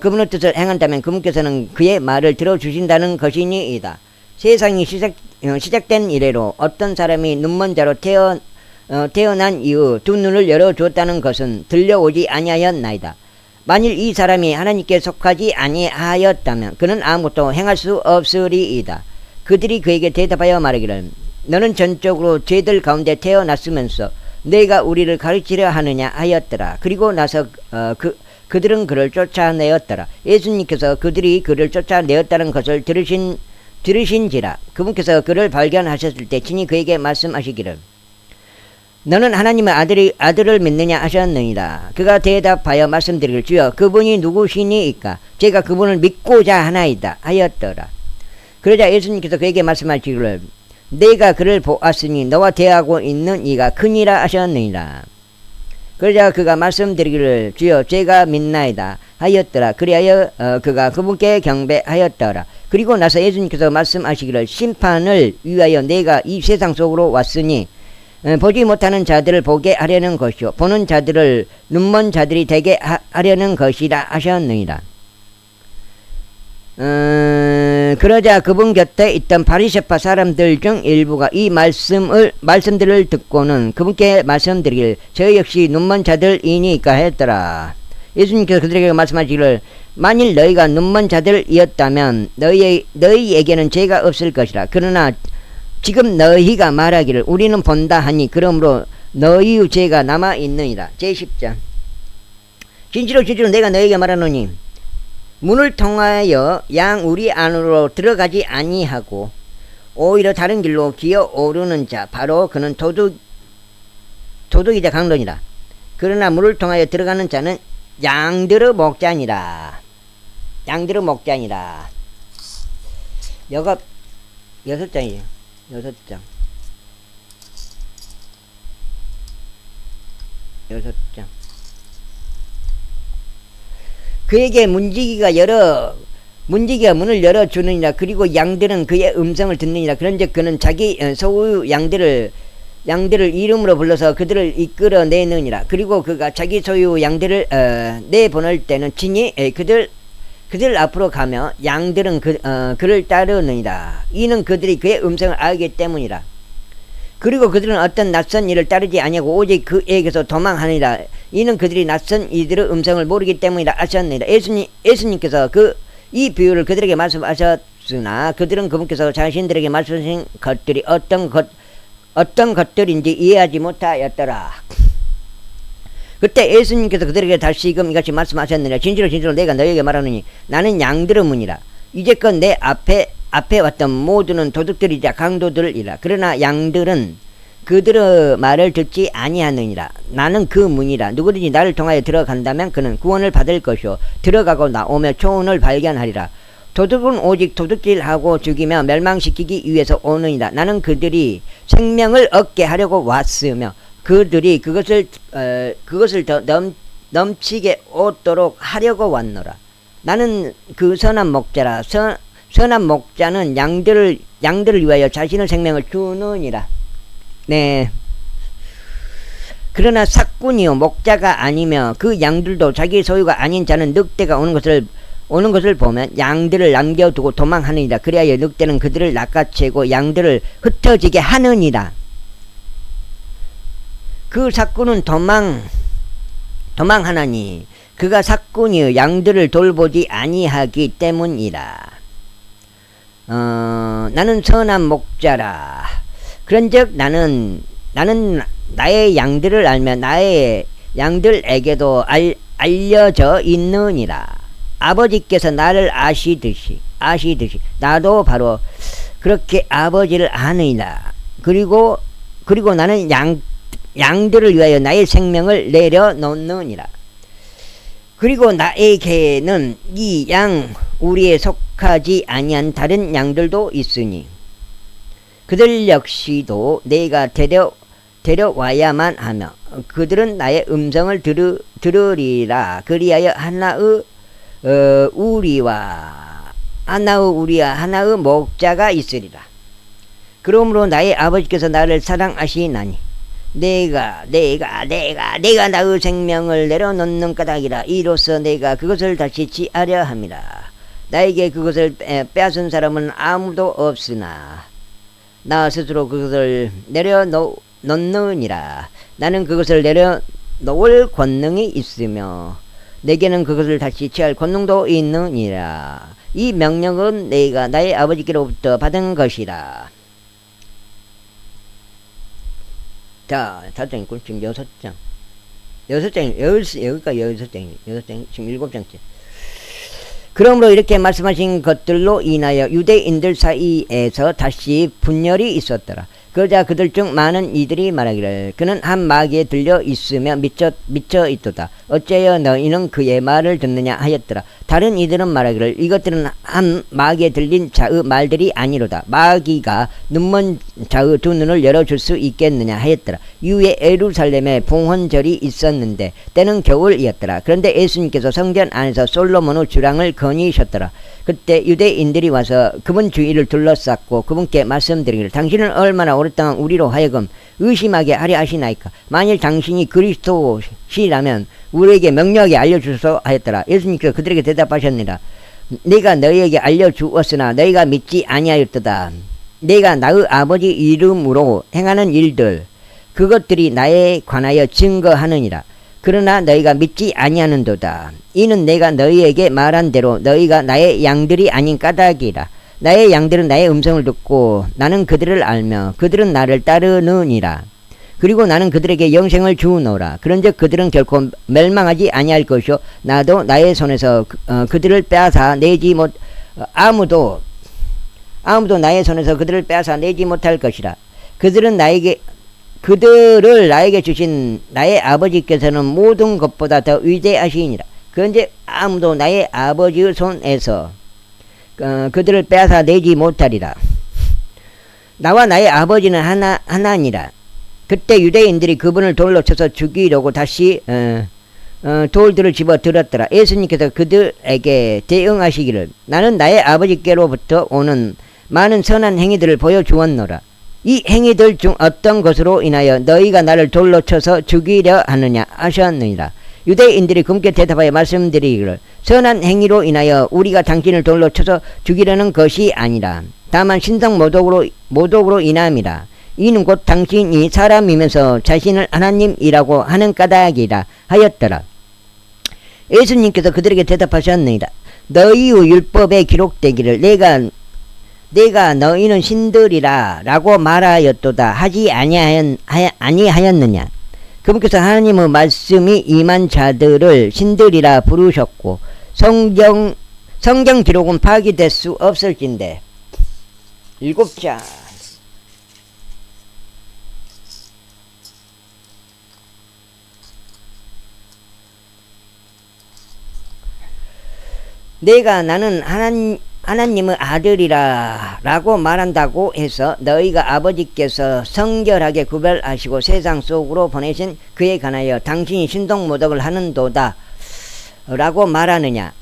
그분의 뜻을 행한다면 그분께서는 그의 말을 들어주신다는 것이니이다. 세상이 시작된 이래로 어떤 사람이 눈먼 자로 태어난 이후 두 눈을 열어주었다는 것은 들려오지 아니하였나이다. 만일 이 사람이 하나님께 속하지 아니하였다면 그는 아무것도 행할 수 없으리이다. 그들이 그에게 대답하여 말하기를 너는 전적으로 죄들 가운데 태어났으면서 내가 우리를 가르치려 하느냐 하였더라. 그리고 나서 그들은 그를 쫓아내었더라. 예수님께서 그들이 그를 쫓아내었다는 것을 들으신지라 그분께서 그를 발견하셨을 때 친히 그에게 말씀하시기를 너는 하나님의 아들을 믿느냐 하셨느니라. 그가 대답하여 말씀드리길 주여 그분이 누구시니이까 제가 그분을 믿고자 하나이다 하였더라. 그러자 예수님께서 그에게 말씀하시기를 내가 그를 보았으니 너와 대하고 있는 이가 크니라 하셨느니라. 그러자 그가 말씀드리기를 주여 제가 믿나이다 하였더라. 그리하여 그가 그분께 경배하였더라. 그리고 나서 예수님께서 말씀하시기를 심판을 위하여 내가 이 세상 속으로 왔으니 보지 못하는 자들을 보게 하려는 것이요 보는 자들을 눈먼 자들이 되게 하려는 것이라 하셨느니라. 그러자 그분 곁에 있던 바리새파 사람들 중 일부가 이 말씀들을 듣고는 그분께 말씀드리길 저 역시 눈먼 자들이니까 했더라. 예수님께서 그들에게 말씀하시기를 만일 너희가 눈먼 자들이었다면 너희에게는 죄가 없을 것이라. 그러나 지금 너희가 말하기를 우리는 본다 하니 그러므로 너희의 죄가 남아있느니라. 제10장 진실로 내가 너희에게 말하노니 문을 통하여 양 우리 안으로 들어가지 아니하고 오히려 다른 길로 기어 오르는 자 바로 그는 도둑이자 강도니라. 그러나 문을 통하여 들어가는 자는 양들의 목자니라. 양들의 목자니라. 여섯 장이에요. 6장. 그에게 문지기가 문을 열어주느니라. 그리고 양들은 그의 음성을 듣느니라. 그런즉 그는 자기 소유 양들을 이름으로 불러서 그들을 이끌어내느니라. 그리고 그가 자기 소유 양들을 내보낼 때는 친히 그들 앞으로 가며 양들은 그를 따르느니라. 이는 그들이 그의 음성을 알기 때문이라. 그리고 그들은 어떤 낯선 일을 따르지 아니하고 오직 그에게서 도망하느니라. 이는 그들이 낯선 이들의 음성을 모르기 때문이라 하셨느니라. 예수님께서 이 비유를 그들에게 말씀하셨으나 그들은 그분께서 자신들에게 말씀하신 것들이 어떤 것들인지 이해하지 못하였더라. 그때 예수님께서 그들에게 다시금 이같이 말씀하셨느니라. 진실로 내가 너희에게 말하노니 나는 양들의 문이라. 이제껏 내 앞에 왔던 모두는 도둑들이자 강도들이라. 그러나 양들은 그들의 말을 듣지 아니하느니라. 나는 그 문이라. 누구든지 나를 통하여 들어간다면 그는 구원을 받을 것이요 들어가고 나오며 초원을 발견하리라. 도둑은 오직 도둑질하고 죽이며 멸망시키기 위해서 오느니라. 나는 그들이 생명을 얻게 하려고 왔으며 그들이 그것을 더 넘치게 얻도록 하려고 왔노라. 나는 그 선한 목자라. 선한 목자는 양들을 위하여 자신의 생명을 주느니라. 네. 그러나 삭군이요 목자가 아니며 그 양들도 자기 소유가 아닌 자는 늑대가 오는 것을 보면 양들을 남겨두고 도망하느니라. 그리하여 늑대는 그들을 낚아채고 양들을 흩어지게 하느니라. 그 삭군은 도망하나니 그가 삭군이요 양들을 돌보지 아니하기 때문이라. 나는 선한 목자라. 그런즉 나는 나의 양들을 알며 나의 양들에게도 알려져 있느니라. 아버지께서 나를 아시듯이 나도 바로 그렇게 아버지를 아느니라. 그리고 나는 양들을 위하여 나의 생명을 내려놓느니라. 그리고 나에게는 이 양 우리에 속하지 아니한 다른 양들도 있으니 그들 역시도 내가 데려와야만 하며 그들은 나의 음성을 들으리라. 그리하여 하나의 우리와 하나의 목자가 있으리라. 그러므로 나의 아버지께서 나를 사랑하시나니 내가 나의 생명을 내려놓는 까닭이라. 이로써 내가 그것을 다시 취하려 함이라. 나에게 그것을 빼앗은 사람은 아무도 없으나 나 스스로 그것을 내려놓느니라. 나는 그것을 내려놓을 권능이 있으며 내게는 그것을 다시 취할 권능도 있느니라. 이 명령은 내가 나의 아버지께로부터 받은 것이라. 자, 4장 있고 지금 6장. 여기까지 6장, 지금 7장째. 그러므로 이렇게 말씀하신 것들로 인하여 유대인들 사이에서 다시 분열이 있었더라. 그러자 그들 중 많은 이들이 말하기를 그는 한 마귀에 들려 있으며 미쳐 있도다. 어째여 너희는 그의 말을 듣느냐 하였더라. 다른 이들은 말하기를 이것들은 한 마귀에 들린 자의 말들이 아니로다. 마귀가 눈먼 자의 두 눈을 열어줄 수 있겠느냐 하였더라. 이후에 예루살렘에 봉헌절이 있었는데 때는 겨울이었더라. 그런데 예수님께서 성전 안에서 솔로몬의 주랑을 거니셨더라. 그때 유대인들이 와서 그분 주위를 둘러쌌고 그분께 말씀드리기를 당신은 얼마나 오랫동안 우리로 하여금 의심하게 하려 하시나이까. 만일 당신이 그리스도시라면 우리에게 명료하게 알려주소서 하였더라. 예수님께서 그들에게 대답하셨느니라. 내가 너희에게 알려주었으나 너희가 믿지 아니하였도다. 내가 나의 아버지 이름으로 행하는 일들 그것들이 나에 관하여 증거하느니라. 그러나 너희가 믿지 아니하는도다. 이는 내가 너희에게 말한 대로 너희가 나의 양들이 아닌 까닭이라. 나의 양들은 나의 음성을 듣고 나는 그들을 알며 그들은 나를 따르느니라. 그리고 나는 그들에게 영생을 주노라. 그런즉 그들은 결코 멸망하지 아니할 것이요 나도 나의 손에서 그들을 빼앗아 내지 못 아무도 나의 손에서 그들을 빼앗아 내지 못할 것이라. 그들을 나에게 주신 나의 아버지께서는 모든 것보다 더 위대하시니라. 그런데 아무도 나의 아버지의 손에서 그들을 빼앗아 내지 못하리라. 나와 나의 아버지는 하나니라. 그때 유대인들이 그분을 돌로 쳐서 죽이려고 다시 돌들을 집어 들었더라. 예수님께서 그들에게 대응하시기를 나는 나의 아버지께로부터 오는 많은 선한 행위들을 보여주었노라. 이 행위들 중 어떤 것으로 인하여 너희가 나를 돌로 쳐서 죽이려 하느냐 하셨느니라. 유대인들이 그분께 대답하여 말씀드리기를 선한 행위로 인하여 우리가 당신을 돌로 쳐서 죽이려는 것이 아니라 다만 신성 모독으로 인함이라. 이는 곧 당신이 사람이면서 자신을 하나님이라고 하는 까닭이라 하였더라. 예수님께서 그들에게 대답하셨느니라. 너희의 율법에 기록되기를 내가 너희는 신들이라 라고 말하였도다 하지 아니하였느냐. 그분께서 하나님의 말씀이 임한 자들을 신들이라 부르셨고 성경 기록은 파기될 수 없을진데. 7장 나는 하나님의 아들이라 라고 말한다고 해서 너희가 아버지께서 성결하게 구별하시고 세상 속으로 보내신 그에 관하여 당신이 신동모독을 하는도다 라고 말하느냐.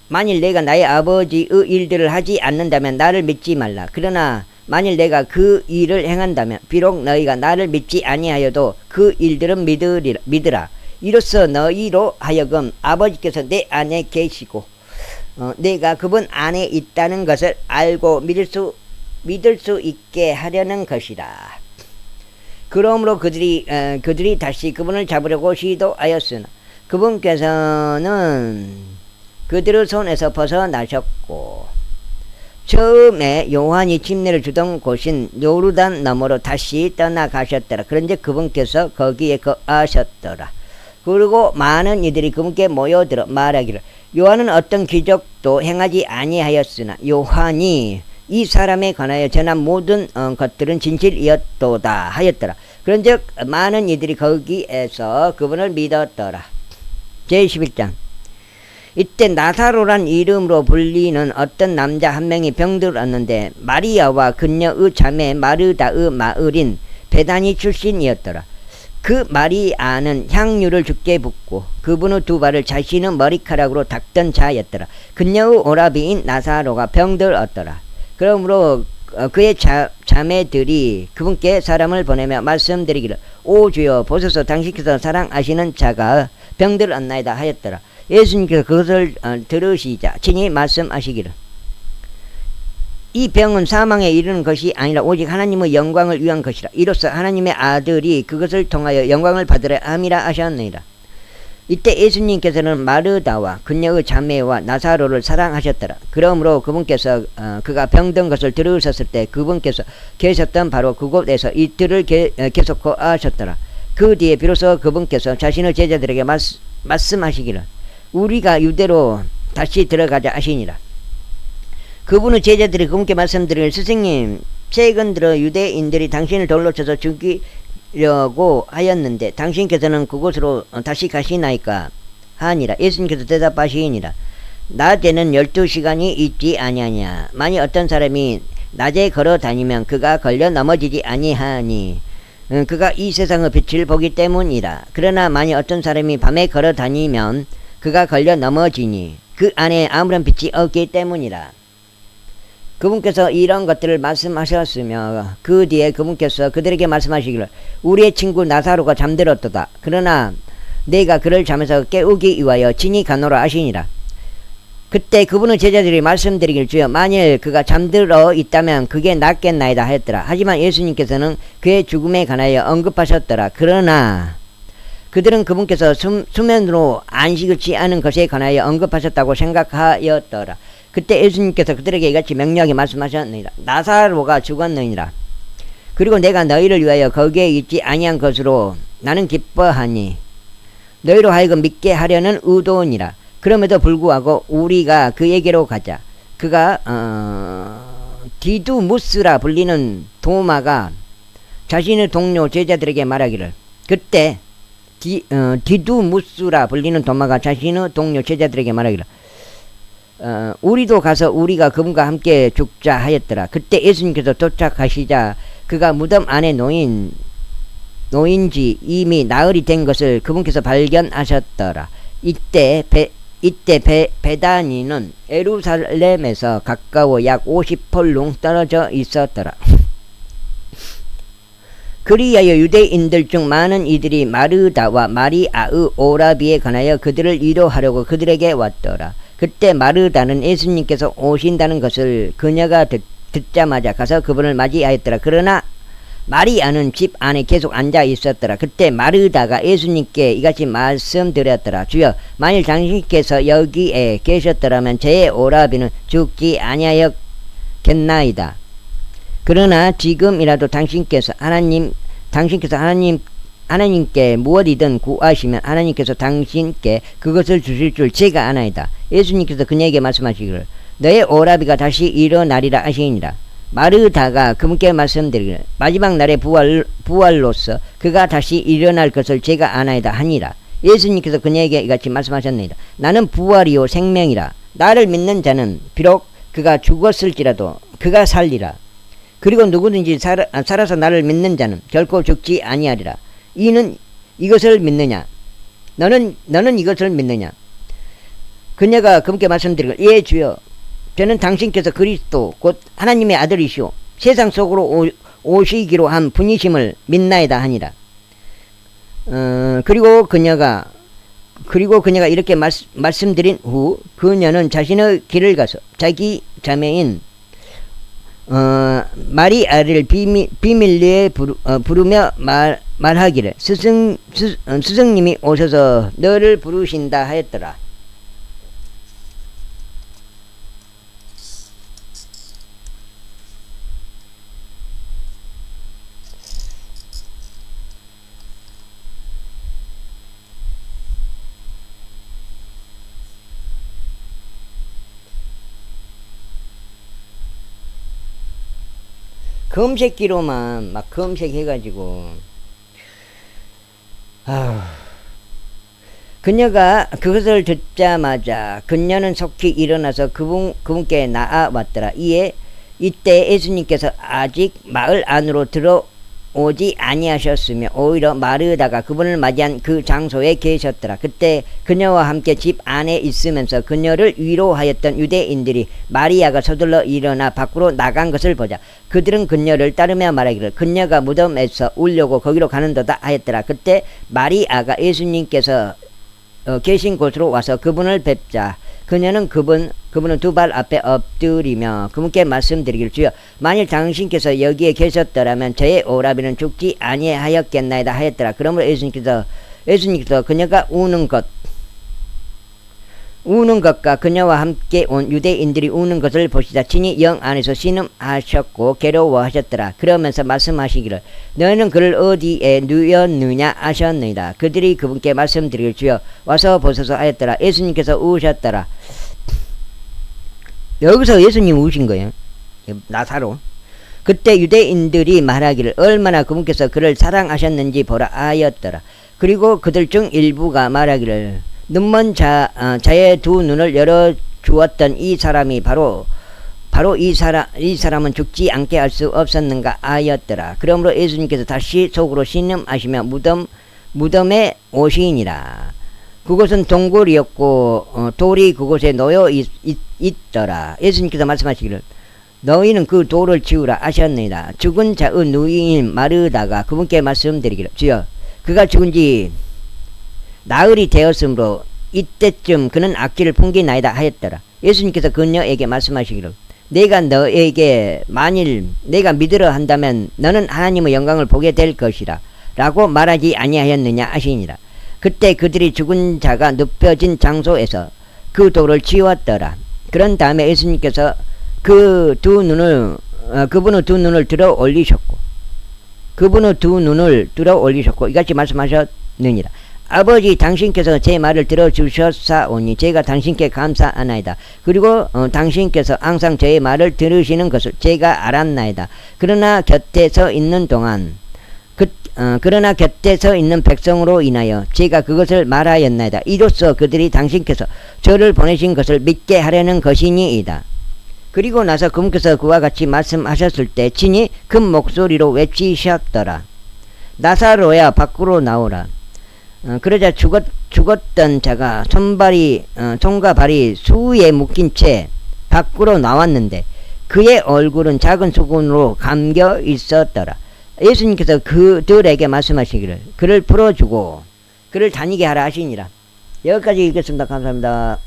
만일 내가 나의 아버지의 일들을 하지 않는다면 나를 믿지 말라. 그러나 만일 내가 그 일을 행한다면 비록 너희가 나를 믿지 아니하여도 그 일들은 믿으라. 이로써 너희로 하여금 아버지께서 내 안에 계시고 내가 그분 안에 있다는 것을 알고 믿을 수 있게 하려는 것이라. 그러므로 그들이 다시 그분을 잡으려고 시도하였으나 그분께서는 그들의 손에서 벗어나셨고 처음에 요한이 침례를 주던 곳인 요르단 너머로 다시 떠나가셨더라. 그런데 그분께서 거기에 거하셨더라. 그리고 많은 이들이 그분께 모여들어 말하기를 요한은 어떤 기적도 행하지 아니하였으나 요한이 이 사람에 관하여 전한 모든 것들은 진실이었도다 하였더라. 그런즉 많은 이들이 거기에서 그분을 믿었더라. 제11장 이때 나사로란 이름으로 불리는 어떤 남자 한 명이 병들었는데 마리아와 그녀의 자매 마르다의 마을인 베다니 출신이었더라. 그 마리아는 향유를 죽게 붓고 그분의 두 발을 자신의 머리카락으로 닦던 자였더라. 그녀의 오라비인 나사로가 병들었더라. 그러므로 그의 자매들이 그분께 사람을 보내며 말씀드리기를 오 주여 보소서 당신께서 사랑하시는 자가 병들었나이다 하였더라. 예수님께서 그것을 들으시자 친히 말씀하시기를 이 병은 사망에 이르는 것이 아니라 오직 하나님의 영광을 위한 것이라. 이로써 하나님의 아들이 그것을 통하여 영광을 받으려 함이라 하셨느니라. 이때 예수님께서는 마르다와 그녀의 자매와 나사로를 사랑하셨더라. 그러므로 그분께서 그가 병든 것을 들으셨을 때 그분께서 계셨던 바로 그곳에서 이틀을 계속 거하셨더라. 그 뒤에 비로소 그분께서 자신의 제자들에게 말씀하시기를 우리가 유대로 다시 들어가자 하시니라. 그분의 제자들이 그분께 말씀드리길 스승님 최근 들어 유대인들이 당신을 돌로 쳐서 죽이려고 하였는데 당신께서는 그곳으로 다시 가시나이까 하니라. 예수님께서 대답하시니라. 낮에는 12시간이 있지 아니하냐. 만일 어떤 사람이 낮에 걸어 다니면 그가 걸려 넘어지지 아니하니 그가 이 세상의 빛을 보기 때문이라. 그러나 만일 어떤 사람이 밤에 걸어 다니면 그가 걸려 넘어지니 그 안에 아무런 빛이 없기 때문이라. 그분께서 이런 것들을 말씀하셨으며 그 뒤에 그분께서 그들에게 말씀하시기를 우리의 친구 나사로가 잠들었도다. 그러나 내가 그를 잠에서 깨우기 위하여 친히 가노라 하시니라. 그때 그분의 제자들이 말씀드리길 주여 만일 그가 잠들어 있다면 그게 낫겠나이다 하였더라. 하지만 예수님께서는 그의 죽음에 관하여 언급하셨더라. 그러나 그들은 그분께서 수면으로 안식을 취하는 것에 관하여 언급하셨다고 생각하였더라. 그때 예수님께서 그들에게 이같이 명료하게 말씀하셨느니라. 나사로가 죽었느니라. 그리고 내가 너희를 위하여 거기에 있지 아니한 것으로 나는 기뻐하니 너희로 하여금 믿게 하려는 의도니라. 그럼에도 불구하고 우리가 그에게로 가자. 그가 디두무스라 불리는 도마가 자신의 동료 제자들에게 말하기를 그때 디두무스라 불리는 도마가 자신의 동료 제자들에게 말하기를 우리도 가서 우리가 그분과 함께 죽자 하였더라. 그때 예수님께서 도착하시자 그가 무덤 안에 놓인지 이미 나흘이 된 것을 그분께서 발견하셨더라. 이때 베다니는 예루살렘에서 가까워 약 50펄룽 떨어져 있었더라. 그리하여 유대인들 중 많은 이들이 마르다와 마리아의 오라비에 관하여 그들을 위로하려고 그들에게 왔더라. 그때 마르다는 예수님께서 오신다는 것을 그녀가 듣자마자 가서 그분을 맞이하였더라. 그러나 마리아는 집 안에 계속 앉아 있었더라. 그때 마르다가 예수님께 이같이 말씀드렸더라. 주여 만일 당신께서 여기에 계셨더라면 제 오라비는 죽지 아니하였겠나이다. 그러나 지금이라도 당신께서 하나님께 무엇이든 구하시면 하나님께서 당신께 그것을 주실 줄 제가 아나이다. 예수님께서 그녀에게 말씀하시기를 너의 오라비가 다시 일어나리라 하시니라. 마르다가 그분께 말씀드리기를 마지막 날의 부활로서 그가 다시 일어날 것을 제가 아나이다 하니라. 예수님께서 그녀에게 이같이 말씀하셨느니라. 나는 부활이요 생명이라. 나를 믿는 자는 비록 그가 죽었을지라도 그가 살리라. 그리고 누구든지 살아서 나를 믿는 자는 결코 죽지 아니하리라. 이는 이것을 믿느냐? 너는 이것을 믿느냐? 그녀가 그분께 말씀드리기를 예 주여 저는 당신께서 그리스도 곧 하나님의 아들이시오 세상 속으로 오시기로 한 분이심을 믿나이다 하니라. 그리고 그녀가 이렇게 말씀드린 후 그녀는 자신의 길을 가서 자기 자매인 마리아를 비밀리에 부르며 말하기를 스승님이 오셔서 너를 부르신다 하였더라. 검색기로만 막 검색해가지고 그녀가 그것을 듣자마자 그녀는 속히 일어나서 그분께 나아왔더라. 이때 예수님께서 아직 마을 안으로 들어오지 아니하셨으며 오히려 마르다가 그분을 맞이한 그 장소에 계셨더라. 그때 그녀와 함께 집 안에 있으면서 그녀를 위로하였던 유대인들이 마리아가 서둘러 일어나 밖으로 나간 것을 보자 그들은 그녀를 따르며 말하기를 그녀가 무덤에서 울려고 거기로 가는도다 하였더라. 그때 마리아가 예수님께서 계신 곳으로 와서 그분을 뵙자 그녀는 그분은 두 발 앞에 엎드리며 그분께 말씀드리기를 주여 만일 당신께서 여기에 계셨더라면 저의 오라비는 죽지 아니하였겠나이다 하였더라. 그러므로 예수님께서 그녀가 우는 것과 그녀와 함께 온 유대인들이 우는 것을 보시자 친히 영 안에서 신음하셨고 괴로워하셨더라. 그러면서 말씀하시기를 너희는 그를 어디에 누였느냐 하셨느니라. 그들이 그분께 말씀드리길 주여 와서 보소서 하였더라. 예수님께서 우셨더라. 여기서 예수님 우신 거예요. 나사로. 그때 유대인들이 말하기를 얼마나 그분께서 그를 사랑하셨는지 보라 하였더라. 그리고 그들 중 일부가 말하기를 눈먼 자의 두 눈을 열어 주었던 이 사람이 바로 이 사람은 죽지 않게 할 수 없었는가 하였더라. 그러므로 예수님께서 다시 속으로 신음하시며 무덤에 오시니라. 그곳은 동굴이었고 돌이 그곳에 놓여 있더라. 예수님께서 말씀하시기를 너희는 그 돌을 치우라 하셨느니라. 죽은 자의 누이인 마르다가 그분께 말씀드리기를 주여 그가 죽은 지 나흘이 되었으므로 이때쯤 그는 악기를 풍기나이다 하였더라. 예수님께서 그녀에게 말씀하시기를 내가 너에게 만일 내가 믿으려 한다면 너는 하나님의 영광을 보게 될 것이라 라고 말하지 아니하였느냐 하시니라. 그때 그들이 죽은 자가 눕혀진 장소에서 그 돌을 치웠더라. 그런 다음에 예수님께서 그분의 두 눈을 들어 올리셨고 이같이 말씀하셨느니라. 아버지 당신께서 제 말을 들어주셨사오니 제가 당신께 감사하나이다. 그리고 당신께서 항상 저의 말을 들으시는 것을 제가 알았나이다. 그러나 곁에 서 있는 백성으로 인하여 제가 그것을 말하였나이다. 이로써 그들이 당신께서 저를 보내신 것을 믿게 하려는 것이니이다. 그리고 나서 그분께서 그와 같이 말씀하셨을 때 친히 큰 목소리로 외치셨더라. 나사로야 밖으로 나오라. 그러자 죽었던 자가 손과 발이 수에 묶인 채 밖으로 나왔는데 그의 얼굴은 작은 수건으로 감겨 있었더라. 예수님께서 그들에게 말씀하시기를 그를 풀어주고 그를 다니게 하라 하시니라. 여기까지 읽겠습니다. 감사합니다.